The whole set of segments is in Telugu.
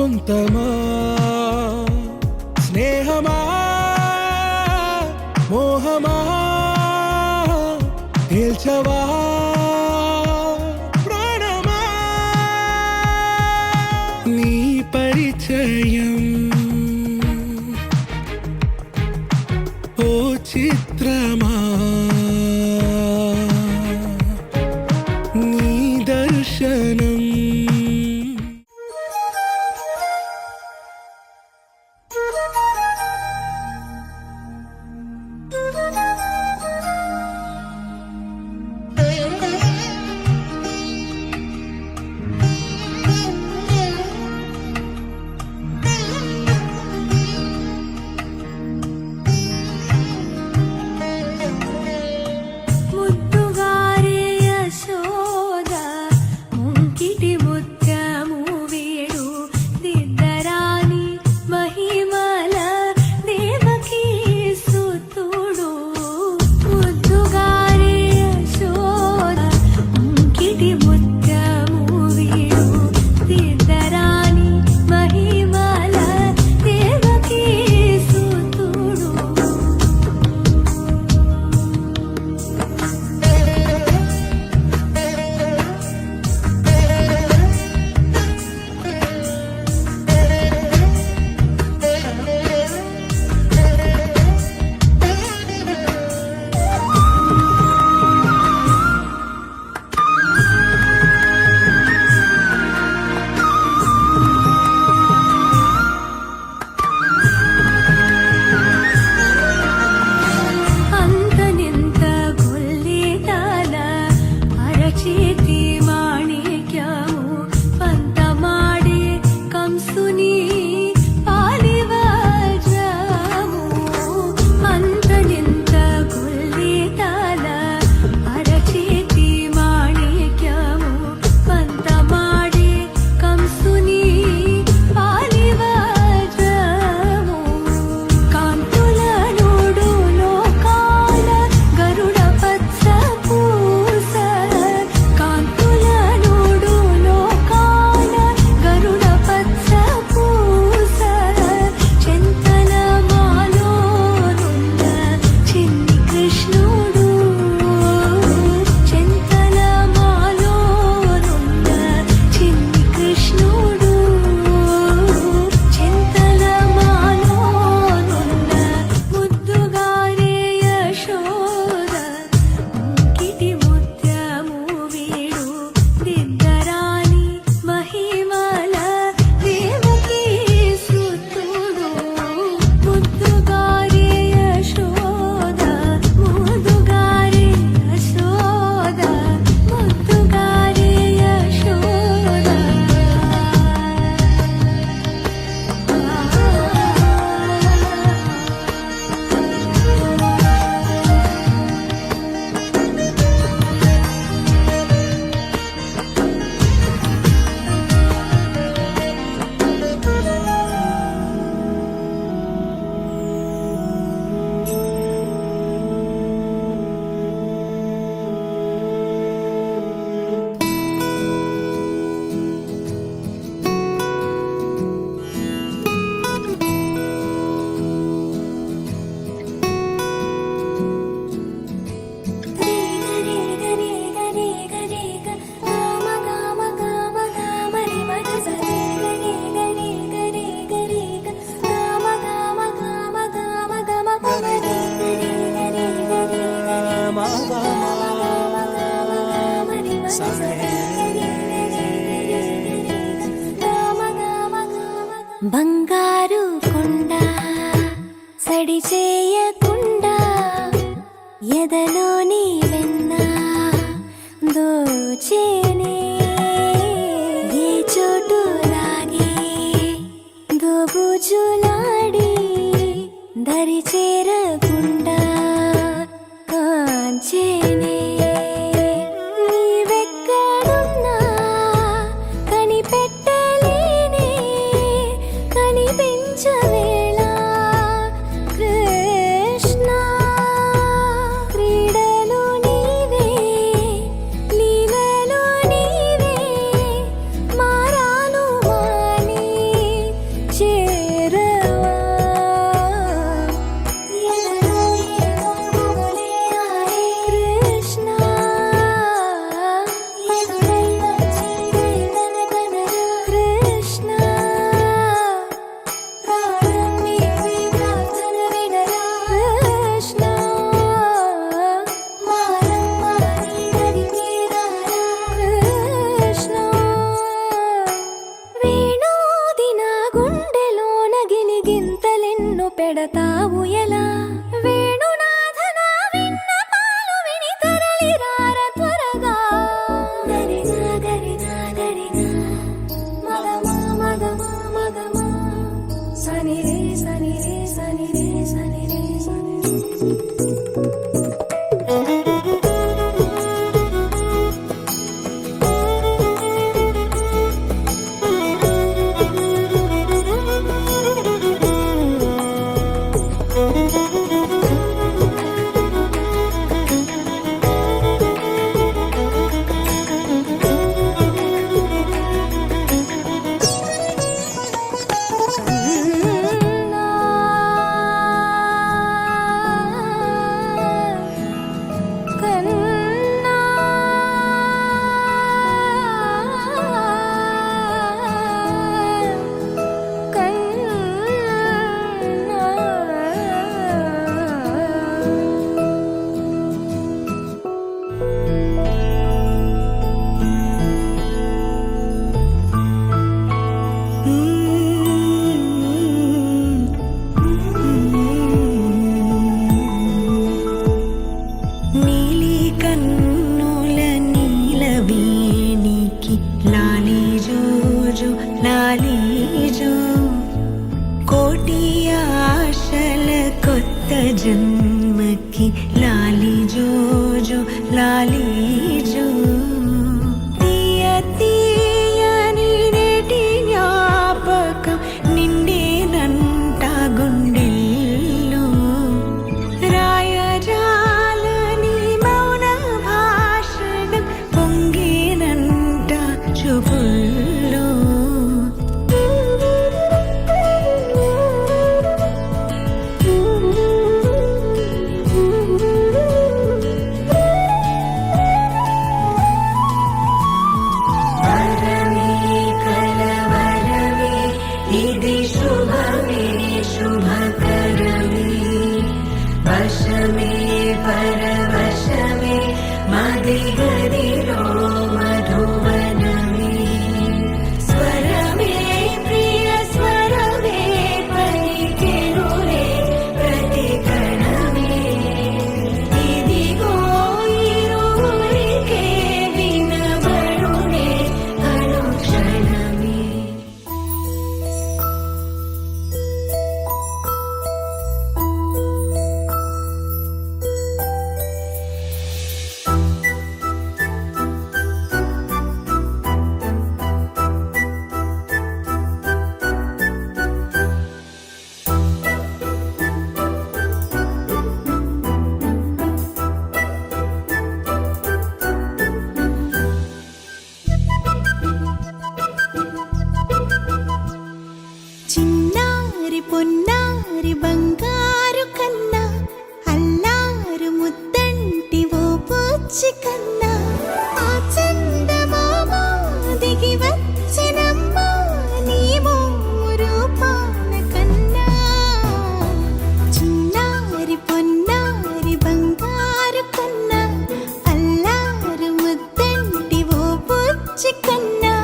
సొంతమా స్నేహమా మోహమా తేల్చవా ప్రాణమా నీ పరిచయం ఓ చిత్రమా నీ దర్శనం బంగారు కొండ సడి చేయకుండా ఎదలోని వెన్న దోచేనే ఏ చోటు లాగే దోబుజులాడి దరి చేరకుండా కాంచేనే లీలలో లాలీజో కోటి ఆశల కొత్త జన్మకి లాలీజో జో లాలీజో తీయ తీయని నేటి జ్ఞాపకం నిండేనంట గుండెల్లో రాయజాలని మౌన భాషణం పొంగేనంట చూపుల్లో ఇది శుభమే శుభకరమే వశమే పరవశమే మదిగదిలో మధువనమే స్వరమే ప్రియ స్వరమే పలికెనులే ప్రతి కణమే ఇదిగో ఇరువురికే వినబడునే అనుక్షణమే చిన్నారి పొన్నారి బంగారు కన్నా అల్లారు ముద్దంటి ఓ పూచి కన్నా ఆ చందమామ దిగి వచ్చినమ్మ నీ రూపాన కన్నా చిన్నారి పొన్నారి బంగారు కన్నా అల్లారు ముద్దంటి ఓ పూచి కన్నా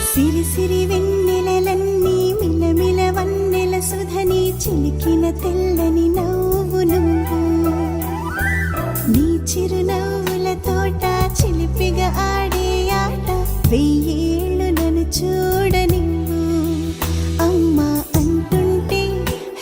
సిరి సిరి వెన్నెలలన్నీ మిలమిల వన్నెల సుధని చిలికిన తెల్లని నవ్వు నువ్వు నీ చిరునవ్వుల తోట చిలిపిగా ఆడే ఆట వెయ్యేళ్ళు నన్ను చూడనివ్వు అమ్మా అంటుంటే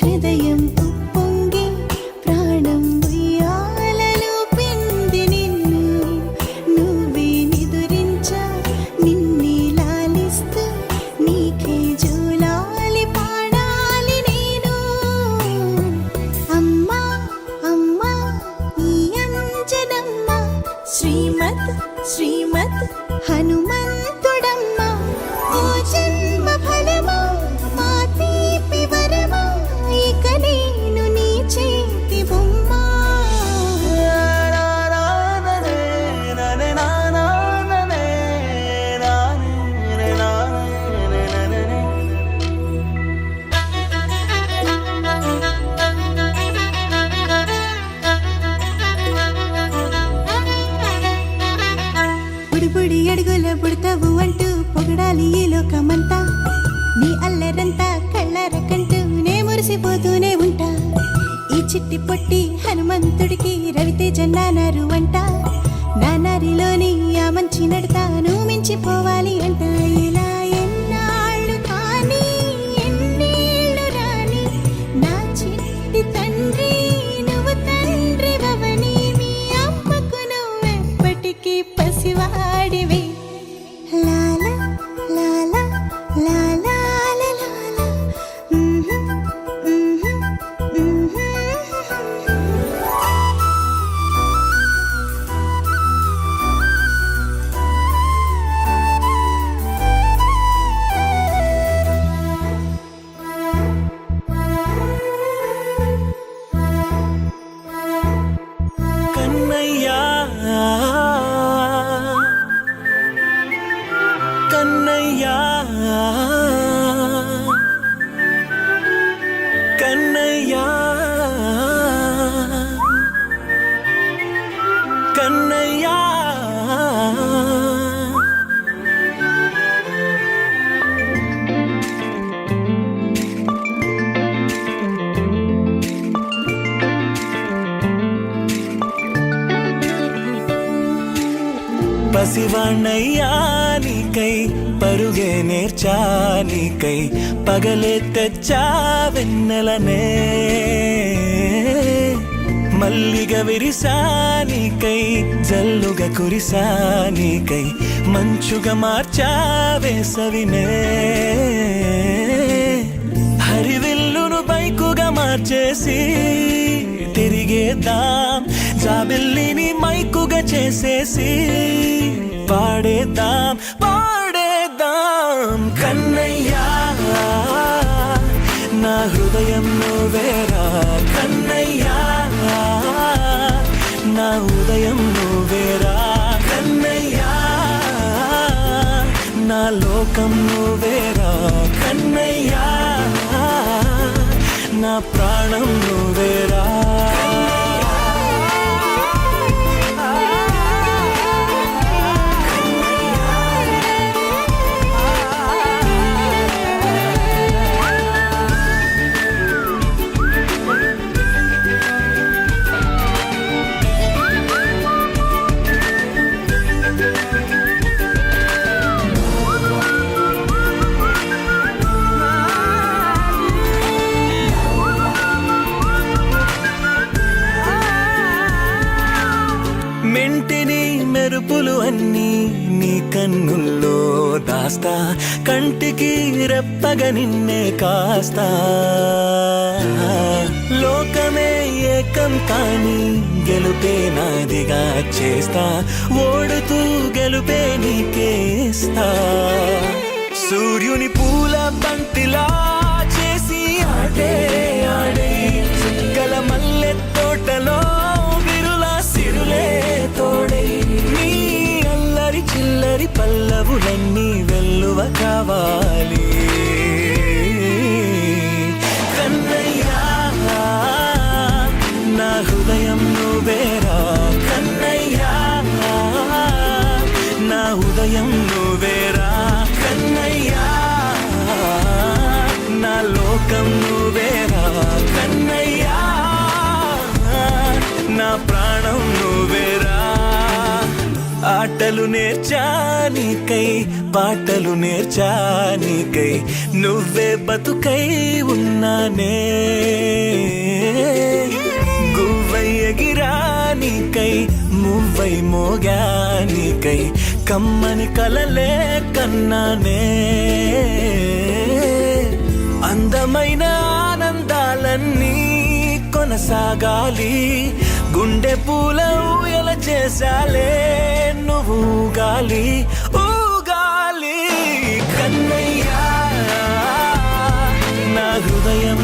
హృదయం ఉప్పొంగి ప్రాణం ఉయ్యాలలో పిండి నిన్ను నువ్వే నిదురించా నిన్నే లాలిస్తూ నీకే జూలాలి పాడాలి నేను అమ్మా అమ్మా ఈ అంజనమ్మ శ్రీమత్ శ్రీమత్ హనుమంతుడమ్మ ఓ జన్మ ఫలమా మా తీపి వరమా ఇక నేను నీ చేతి బొమ్మ బుడిబుడి అడుగుల బుడతావు అంటూ పొగడాలి ఈ లోకమంతా నీ అల్లరంతా కళ్ళారకంటూ నే మురిసిపోతూనే ఉంటా ఈ చిట్టి పొట్టి హనుమంతుడికి రవితేజ నానారు అంట నానారిలోని ఆ మంచి నడతాను మించిపోవాలి అంట ఇలా ఎన్నాళ్ళు కానీ ఎన్నేళ్ళు రాని నా చిట్టి తండ్రి నువ్వు తండ్రి భవని మీ అమ్మకు నువ్వెప్పటికీ పసివాడివి లాలా లాలా లాలా లాలా పసివాణ్ణయ్యా నీకై పరుగే నేర్చా నీకై పగలే తెచ్చా వెన్నెలనే మల్లిగ విరిసా నీకై జల్లుగా కురిసా నీకై మంచుగా మార్చా వేసవినే హరివిల్లును బైకుగా మార్చేసి తిరిగేద్దాం జాబిల్లిని మైకుగా చేసేసి పాడేద్దాం పాడేద్దాం కన్నయ్యా నా హృదయం నువ్వేరా కన్నయ్యా నా ఉదయం నువ్వేరా కన్నయ్యా నా లోకం నువ్వేరా కన్నయ్యా నా ప్రాణం నువ్వేరా మెంటిని మెరుపులు అన్నీ నీ కన్నుల్లో దాస్తా కంటికి రెప్పగా నిన్నే కాస్తా లోకమే ఏకం కాని గెలుపే నాదిగా చేస్తా ఓడుతూ గెలుపే నీకేస్తా సూర్యుని పూల బంతిలా చేసి ఆడే ఆడే చుక్కల మల్లె తోటలో సిరులే తోడే నీ అల్లరి చిల్లరి పల్లవులన్నీ వెల్లువ కావాలి కన్నయ్యా నా హృదయం నువ్వేరా కన్నయ్యా నా ఉదయం నువ్వేరా కన్నయ్యా నా లోకం నువ్వేరా కన్నయ్యా నా ప్రాణం నువ్వేరా ఆటలు నేర్చా నీకై పాటలు నేర్చా నీకై నువ్వే బతుకై ఉన్నానే గువ్వై ఎగిరా నీకై మువ్వై మోగా నీకై కమ్మని కలలే కన్నానే అందమైన ఆనందాలన్నీ కొనసాగాలి గుండె పూల ఊయల చేసాలే నువ్వు ఊగాలి ఊగాలి కన్నయ్యా నా హృదయం